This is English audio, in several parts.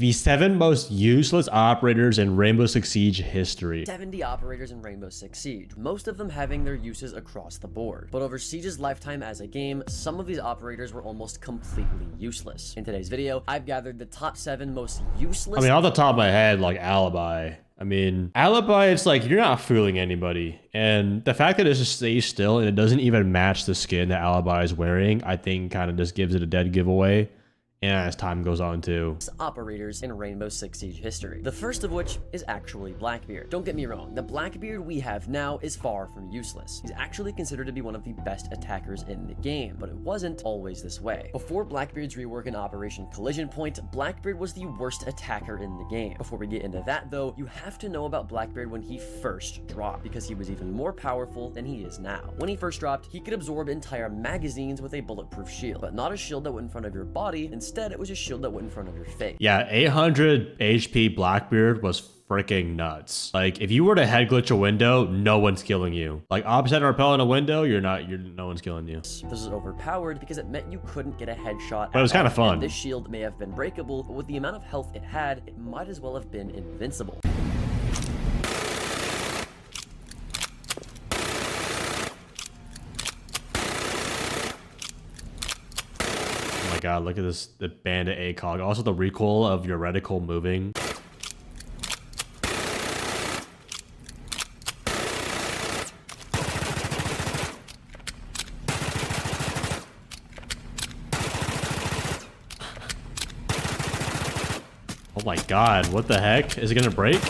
The 7 most useless operators in Rainbow Six Siege history. 70 operators in Rainbow Six Siege, most of them having their uses across the board. But over Siege's lifetime as a game, some of these operators were almost completely useless. In today's video, I've gathered the top 7 most useless... I mean, off the top of my head, like Alibi. I mean, Alibi, it's like, you're not fooling anybody. And the fact that it just stays still and it doesn't even match the skin that Alibi is wearing, I think kind of just gives it a dead giveaway. And as time goes on too. Operators in Rainbow Six Siege history. The first of which is actually Blackbeard. Don't get me wrong, the Blackbeard we have now is far from useless. He's actually considered to be one of the best attackers in the game, but it wasn't always this way. Before Blackbeard's rework in Operation Collision Point, Blackbeard was the worst attacker in the game. Before we get into that though, you have to know about Blackbeard when he first dropped, because he was even more powerful than he is now. When he first dropped, he could absorb entire magazines with a bulletproof shield, but not a shield that went in front of your body. Instead, it was a shield that went in front of your face. Yeah, 800 HP Blackbeard was freaking nuts. Like, if you were to head glitch a window, no one's killing you. Like, opposite and repel in a window, no one's killing you. This is overpowered because it meant you couldn't get a headshot. But it was kind of fun. And this shield may have been breakable, but with the amount of health it had, it might as well have been invincible. God, look at this, the bandit ACOG. Also the recoil of your reticle moving. Oh my God, what the heck? Is it gonna break?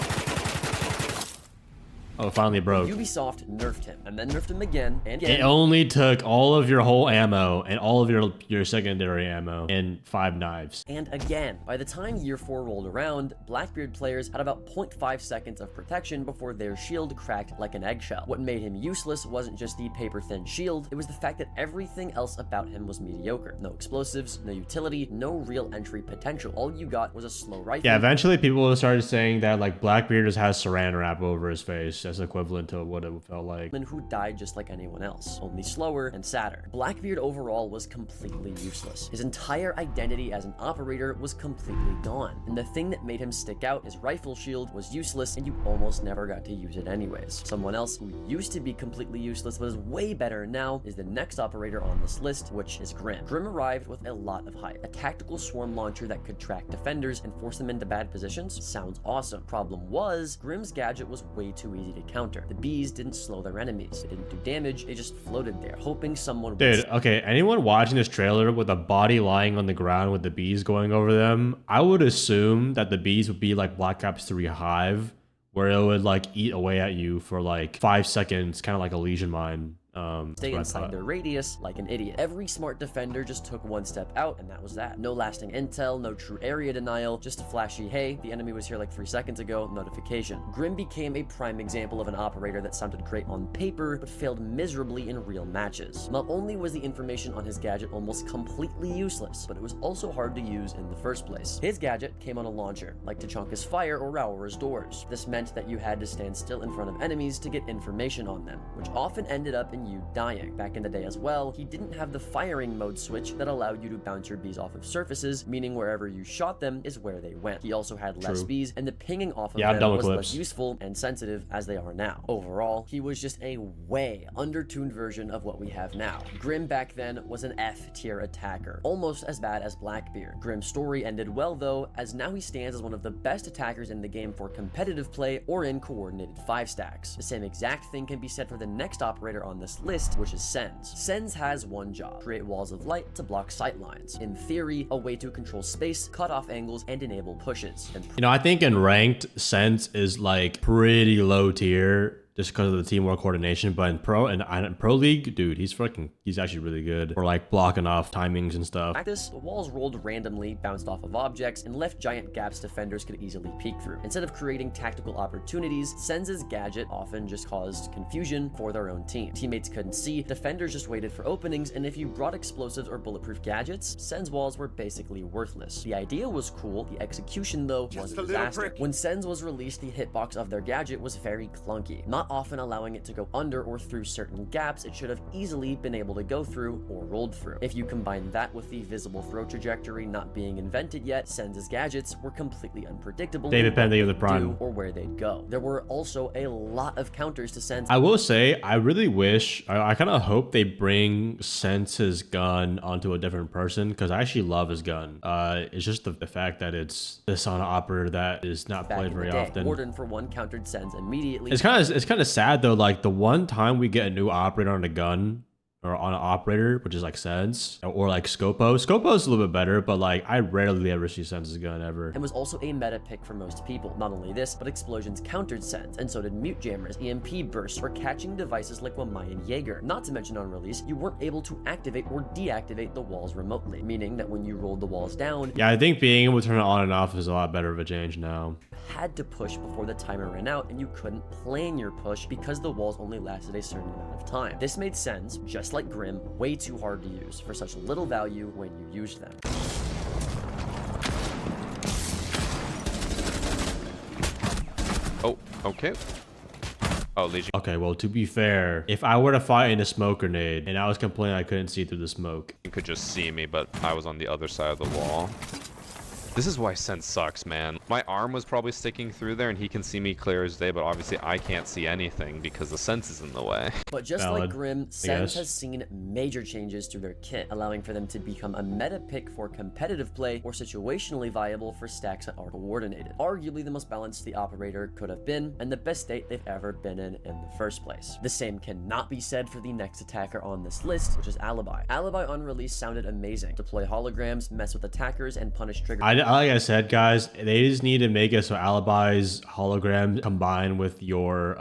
Oh, it finally broke. Ubisoft nerfed him, and then nerfed him again, and again. It only took all of your whole ammo and all of your secondary ammo and 5 knives. And again, by the time year 4 rolled around, Blackbeard players had about 0.5 seconds of protection before their shield cracked like an eggshell. What made him useless wasn't just the paper-thin shield, it was the fact that everything else about him was mediocre. No explosives, no utility, no real entry potential. All you got was a slow rifle. Yeah, eventually people started saying that like Blackbeard just has saran wrap over his face. That's equivalent to what it felt like. And who died just like anyone else, only slower and sadder. Blackbeard overall was completely useless. His entire identity as an operator was completely gone. And the thing that made him stick out, his rifle shield, was useless and you almost never got to use it anyways. Someone else who used to be completely useless but is way better now is the next operator on this list, which is Grim. Grim arrived with a lot of hype. A tactical swarm launcher that could track defenders and force them into bad positions sounds awesome. Problem was, Grim's gadget was way too easy to counter. The bees didn't slow their enemies. They didn't do damage. They just floated there, hoping someone would... Dude, okay, anyone watching this trailer with a body lying on the ground with the bees going over them, I would assume that the bees would be like Black Ops 3 Hive, where it would like eat away at you for like 5 seconds, kind of like a lesion mine. Stay inside their radius like an idiot. Every smart defender just took one step out, and that was that. No lasting intel, no true area denial, just a flashy, hey, the enemy was here like 3 seconds ago, notification. Grim became a prime example of an operator that sounded great on paper, but failed miserably in real matches. Not only was the information on his gadget almost completely useless, but it was also hard to use in the first place. His gadget came on a launcher, like Tachanka's fire or Aura's doors. This meant that you had to stand still in front of enemies to get information on them, which often ended up in you dying. Back in the day as well, he didn't have the firing mode switch that allowed you to bounce your bees off of surfaces, meaning wherever you shot them is where they went. He also had less bees, and the pinging off of them was less useful and sensitive as they are now. Overall, he was just a way undertuned version of what we have now. Grim back then was an F-tier attacker, almost as bad as Blackbeard. Grim's story ended well though, as now he stands as one of the best attackers in the game for competitive play or in coordinated 5 stacks. The same exact thing can be said for the next operator on this list, which is Sens. Sens has one job: create walls of light to block sight lines. In theory, a way to control space, cut off angles, and enable pushes. You know, I think in ranked, Sens is like pretty low tier just because of the teamwork coordination, but in pro league, dude, he's actually really good for like blocking off timings and stuff. Practice, the walls rolled randomly, bounced off of objects, and left giant gaps defenders could easily peek through. Instead of creating tactical opportunities, Sens' gadget often just caused confusion for their own team. Teammates couldn't see, defenders just waited for openings, and if you brought explosives or bulletproof gadgets, Sens walls were basically worthless. The idea was cool, the execution though was a disaster. When Sens was released, the hitbox of their gadget was very clunky. Not often allowing it to go under or through certain gaps it should have easily been able to go through or rolled through. If you combine that with the visible throw trajectory not being invented yet, Sens' gadgets were completely unpredictable. They depended on the prime or where they'd go. There were also a lot of counters to Sens. I will say, I really wish, I kind of hope they bring Sens's gun onto a different person, because I actually love his gun. It's just the fact that it's this on an operator that is not played very often. Warden for one countered Sens immediately. It's kind of sad though, like the one time we get a new operator on a gun, or on an operator, which is like Sens, or like Scopo's a little bit better, but like I rarely ever see Sens' gun ever. And was also a meta pick for most people. Not only this, but explosions countered Sens, and so did mute jammers, EMP bursts, or catching devices like Wamai and Jaeger. Not to mention on release, you weren't able to activate or deactivate the walls remotely, meaning that when you rolled the walls down, yeah, I think being able to turn it on and off is a lot better of a change now. Had to push before the timer ran out, and you couldn't plan your push because the walls only lasted a certain amount of time. This made Sens, just like Grim, way too hard to use for such little value when you used them. Oh, okay. Oh, Legion. Okay, well, to be fair, if I were to fight in a smoke grenade and I was complaining I couldn't see through the smoke, You could just see me, but I was on the other side of the wall. This is why Sens sucks, man. My arm was probably sticking through there, and he can see me clear as day, but obviously I can't see anything because the Sens is in the way. But just Valid, like Grim, Sens has seen major changes to their kit, allowing for them to become a meta pick for competitive play or situationally viable for stacks that are coordinated. Arguably the most balanced the operator could have been, and the best state they've ever been in the first place. The same cannot be said for the next attacker on this list, which is Alibi. Alibi on release sounded amazing. Deploy holograms, mess with attackers, and punish triggers. like I said, guys, they just need to make it so Alibi's hologram combined with your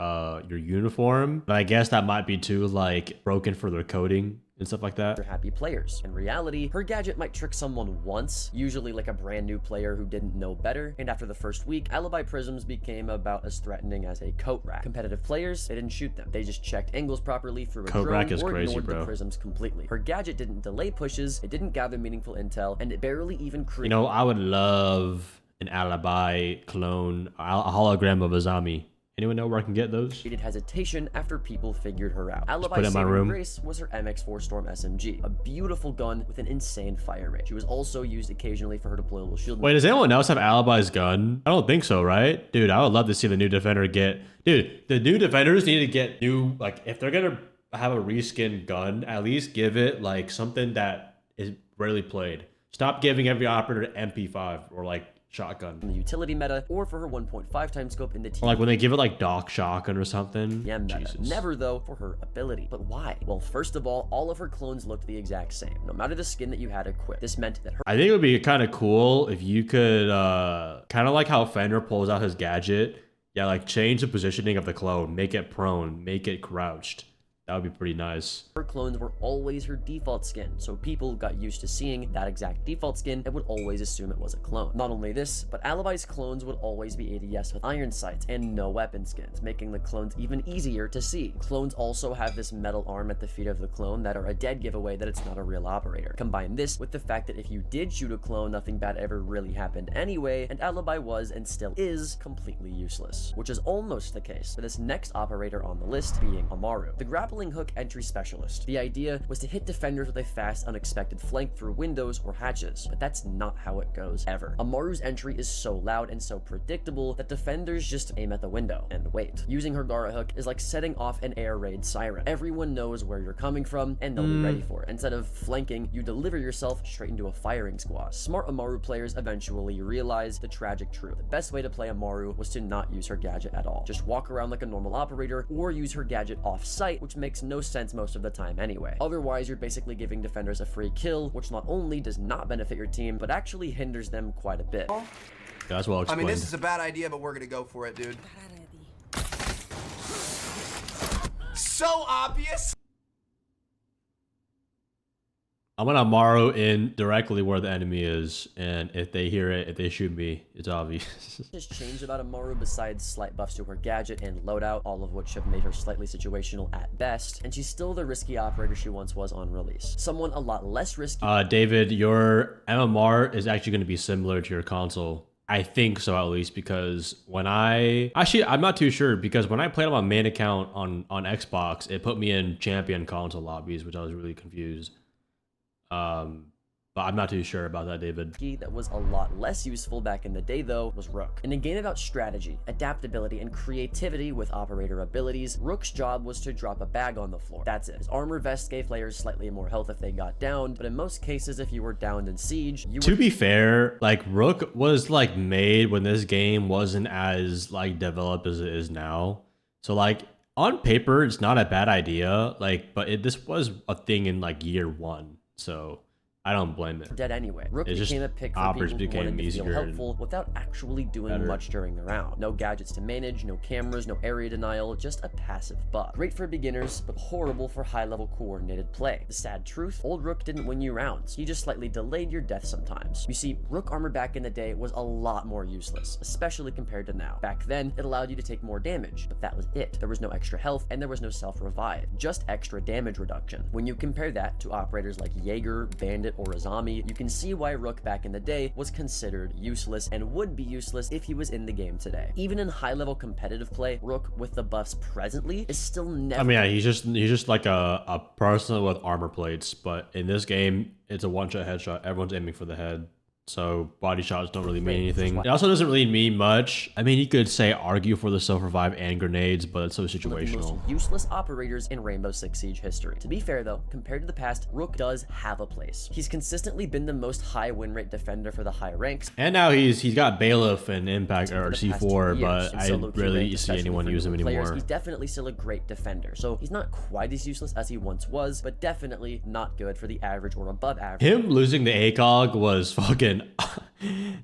uniform. But I guess that might be too like broken for their coding and stuff like that. For happy players. In reality, her gadget might trick someone once, usually like a brand new player who didn't know better, and after the first week, Alibi prisms became about as threatening as a coat rack. Competitive players, they didn't shoot them. They just checked angles properly through a Coat drone rack is or crazy, ignored bro. the prisms completely. Her gadget didn't delay pushes, it didn't gather meaningful intel, and it barely even created. You know, I would love an Alibi clone, a hologram of Azami. Anyone know where I can get those? Created hesitation after people figured her out. put Alibi's it in my saving room. grace was her MX4 Storm SMG, a beautiful gun with an insane fire rate. She was also used occasionally for her deployable shield. Wait, does anyone else have Alibi's gun? I don't think so, right? Dude, I would love to see the new Defender get... Dude, the new Defenders need to get new... Like, if they're gonna have a reskin gun, at least give it, like, something that is rarely played. Stop giving every operator MP5 or, like, shotgun. In the utility meta, or for her 1.5 times scope in the team. Or like when they give it like Doc Shotgun or something. Yeah, meta. Jesus. Never though for her ability. But why? Well, first of all of her clones looked the exact same, no matter the skin that you had equipped. This meant that her I think it would be kind of cool if you could, kind of like how Fender pulls out his gadget. Yeah, like change the positioning of the clone, make it prone, make it crouched. That would be pretty nice. her clones were always her default skin, so people got used to seeing that exact default skin and would always assume it was a clone. Not only this, but Alibi's clones would always be ADS with iron sights and no weapon skins, making the clones even easier to see. Clones also have this metal arm at the feet of the clone that are a dead giveaway that it's not a real operator. Combine this with the fact that if you did shoot a clone, nothing bad ever really happened anyway, and Alibi was and still is completely useless, which is almost the case for this next operator on the list being Amaru, the grappling hook entry specialist. The idea was to hit defenders with a fast, unexpected flank through windows or hatches, but that's not how it goes ever. Amaru's entry is so loud and so predictable that defenders just aim at the window and wait. Using her Gara hook is like setting off an air raid siren. Everyone knows where you're coming from and they'll be ready for it. Instead of flanking, you deliver yourself straight into a firing squad. Smart Amaru players eventually realize the tragic truth. The best way to play Amaru was to not use her gadget at all. Just walk around like a normal operator or use her gadget off-site, which makes no sense most of the time anyway. Otherwise, you're basically giving defenders a free kill, which not only does not benefit your team, but actually hinders them quite a bit. That's well explained. I mean, this is a bad idea, but we're gonna go for it, dude. So obvious. I'm gonna Amaru in directly where the enemy is, and if they hear it, if they shoot me, it's obvious. Just changed about Amaru besides slight buffs to her gadget and loadout, all of which have made her slightly situational at best, and she's still the risky operator she once was on release. Someone a lot less risky. David, your MMR is actually going to be similar to your console. I think so, at least, because when I'm not too sure, because when I played on my main account on Xbox, it put me in champion console lobbies, which I was really confused. But I'm not too sure about that, David. That was a lot less useful back in the day, though, was Rook. In a game about strategy, adaptability, and creativity with operator abilities, Rook's job was to drop a bag on the floor. That's it. His armor vest gave players slightly more health if they got downed, but in most cases, if you were downed in Siege, To be fair, like, Rook was, like, made when this game wasn't as, like, developed as it is now. So, like, on paper, it's not a bad idea, like, but this was a thing in, like, year 1, so I don't blame it. Dead anyway. Rook became a pick for people who wanted to feel helpful without actually doing much during the round. No gadgets to manage, no cameras, no area denial, just a passive buff. Great for beginners, but horrible for high-level coordinated play. The sad truth, old Rook didn't win you rounds. He just slightly delayed your death sometimes. You see, Rook armor back in the day was a lot more useless, especially compared to now. Back then, it allowed you to take more damage, but that was it. There was no extra health, and there was no self-revive, just extra damage reduction. When you compare that to operators like Jaeger, Bandit, or Azami, you can see why Rook back in the day was considered useless and would be useless if he was in the game today. Even in high-level competitive play, Rook with the buffs presently is still never... I mean, yeah, he's just like a person with armor plates, but in this game, it's a one-shot headshot. Everyone's aiming for the head. So body shots don't really mean anything. It also doesn't really mean much. I mean, you could say argue for the self-revive and grenades, but it's so situational. One of the most useless operators in Rainbow Six Siege history. To be fair though, compared to the past, Rook does have a place. He's consistently been the most high win rate defender for the high ranks. And now he's got Bailiff and Impact or C4, but I rarely see anyone use him anymore. He's definitely still a great defender. So he's not quite as useless as he once was, but definitely not good for the average or above average. Him losing the ACOG was fucking...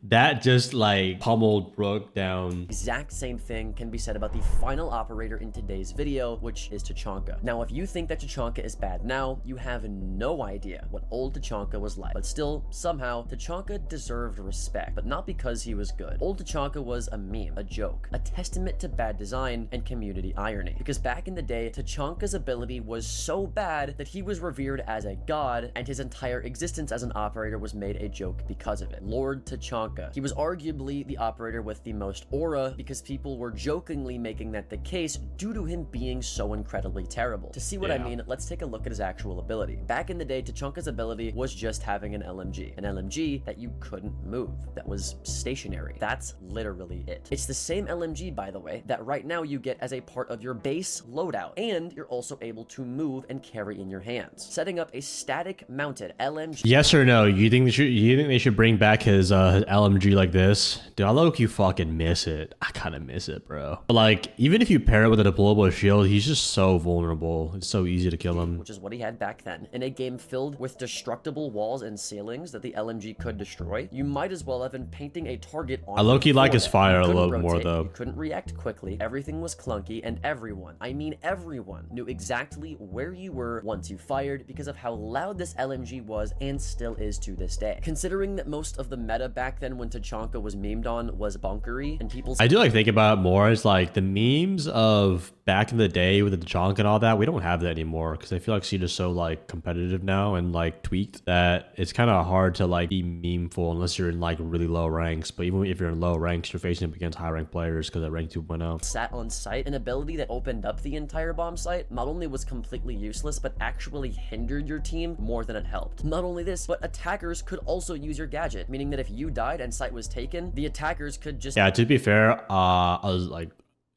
that just like pummeled Rook down. Exact same thing can be said about the final operator in today's video, which is Tachanka. Now, if you think that Tachanka is bad now, you have no idea what old Tachanka was like. But still, somehow, Tachanka deserved respect, but not because he was good. Old Tachanka was a meme, a joke, a testament to bad design and community irony. Because back in the day, Tachanka's ability was so bad that he was revered as a god, and his entire existence as an operator was made a joke because of it. Lord Tachanka. He was arguably the operator with the most aura because people were jokingly making that the case due to him being so incredibly terrible. To see what I mean, let's take a look at his actual ability. Back in the day, Tachanka's ability was just having an LMG that you couldn't move, that was stationary. That's literally it. It's the same LMG, by the way, that right now you get as a part of your base loadout, and you're also able to move and carry in your hands. Setting up a static mounted LMG. Yes or no? You think they should bring back his LMG like this? Dude, I look, you fucking miss it. I kind of miss it, bro. But like, even if you pair it with a deployable shield, he's just so vulnerable. It's so easy to kill him. Which is what he had back then. In a game filled with destructible walls and ceilings that the LMG could destroy, you might as well have been painting a target on. I low-key like his fire a little more though. You couldn't react quickly, everything was clunky, and everyone, I mean everyone, knew exactly where you were once you fired because of how loud this LMG was and still is to this day. Considering that most of the meta back then when Tachanka was memed on was bunkery and people... I do like think about it more as like the memes of back in the day with the Tachanka and all that. We don't have that anymore because I feel like Siege is so like competitive now and like tweaked that it's kind of hard to like be memeful unless you're in like really low ranks. But even if you're in low ranks, you're facing up against high rank players because at rank 2.0. Sat on site, an ability that opened up the entire bomb site not only was completely useless but actually hindered your team more than it helped. Not only this, but attackers could also use your gadget, meaning that if you died and site was taken, the attackers could just... Yeah, to be fair, I was like,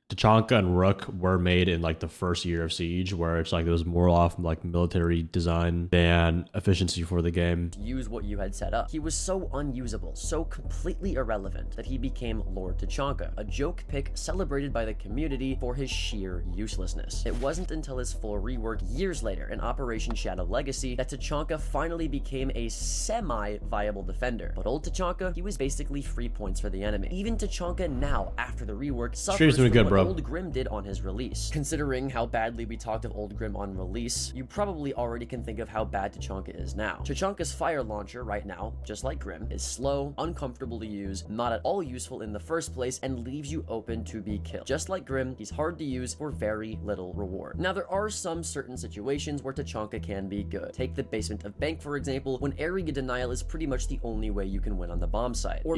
Tachanka and Rook were made in like the first year of Siege, where it's like it was more off like military design than efficiency for the game. Use what you had set up. He was so unusable, so completely irrelevant that he became Lord Tachanka, a joke pick celebrated by the community for his sheer uselessness. It wasn't until his full rework years later in Operation Shadow Legacy that Tachanka finally became a semi-viable defender. But old Tachanka, he was basically free points for the enemy. Even Tachanka now, after the rework, suffers from what Old Grim did on his release. Considering how badly we talked of Old Grim on release, you probably already can think of how bad Tachanka is now. Tachanka's fire launcher right now, just like Grim, is slow, uncomfortable to use, not at all useful in the first place, and leaves you open to be killed. Just like Grim, he's hard to use for very little reward. Now, there are some certain situations where Tachanka can be good. Take the basement of Bank, for example, when area denial is pretty much the only way you can win on the bomb site. Or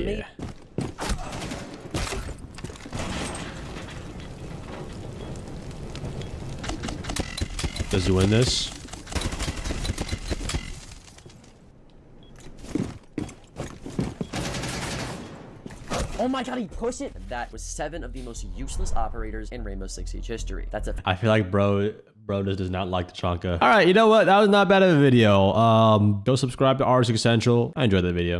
Does he win this? Oh my god, he pushed it! That was 7 of the most useless operators in Rainbow Six Siege history. That's a... I feel like bro does not like Tachanka. All right, you know what? That was not bad of a video. Go subscribe to R6 Central. I enjoyed the video.